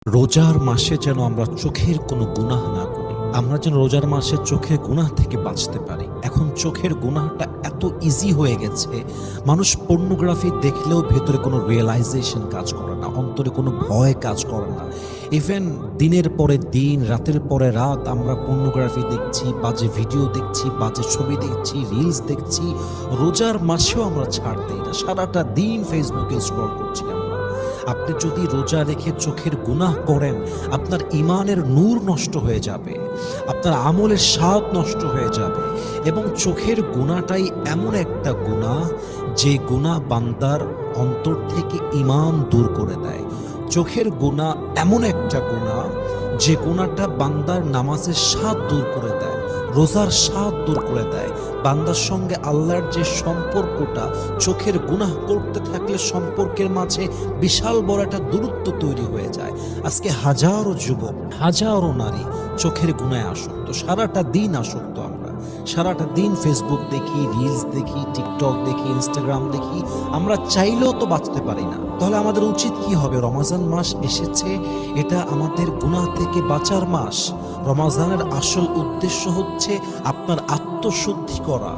রোজার মাসে যেন আমরা চোখের কোনো গুনাহ না করি। আমরা যেন রোজার মাসে চোখের গুনাহ থেকে বাঁচতে পারি। এখন চোখের গুনাহটা এত ইজি হয়ে গেছে, মানুষ পর্নোগ্রাফি দেখলেও ভেতরে কোনো রিয়ালাইজেশন কাজ করে না, অন্তরে কোনো ভয় কাজ করে না। ইভেন দিনের পরে দিন, রাতের পরে রাত আমরা পর্নোগ্রাফি দেখছি, বাজে ভিডিও দেখছি, বাজে ছবি দেখছি, রিলস দেখছি। রোজার মাসেও আমরা ছাড় দেই না, সারাটা দিন ফেসবুকে স্ক্রল করছি আমরা। আপনি যদি রোজা রেখে চোখের গুনাহ করেন, আপনার ঈমানের নূর নষ্ট হয়ে যাবে, আপনার আমলের স্বাদ নষ্ট হয়ে যাবে। এবং চোখের গুনাহটাই এমন একটা গুনাহ যে গুনাহ বান্দার অন্তর থেকে ঈমান দূর করে দেয়। চোখের গুনাহ এমন একটা গুনাহ যে গুনাহটা বান্দার নামাজের স্বাদ দূর করে দেয়, রোজার স্বাদ দূর করে দেয়। বান্দার সঙ্গে আল্লাহর যে সম্পর্কটা, চোখের গুনাহ করতে থাকলে সম্পর্কের মাঝে বিশাল বড় একটা দূরত্ব তৈরি হয়ে যায়। আজকে হাজারো যুবক, হাজারো নারী চোখের গুনায় আসক্ত, সারাটা দিন আসক্ত। আমরা সারাটা দিন ফেসবুক দেখি, রিলস দেখি, টিকটক দেখি, ইনস্টাগ্রাম দেখি। আমরা চাইলেও তো বাঁচতে পারি না। তাহলে আমাদের উচিত কি হবে? রমাজান মাস এসেছে, এটা আমাদের গুনাহ থেকে বাঁচার মাস। রমাজানের আসল উদ্দেশ্য হচ্ছে আপনার আত্মশুদ্ধি করা,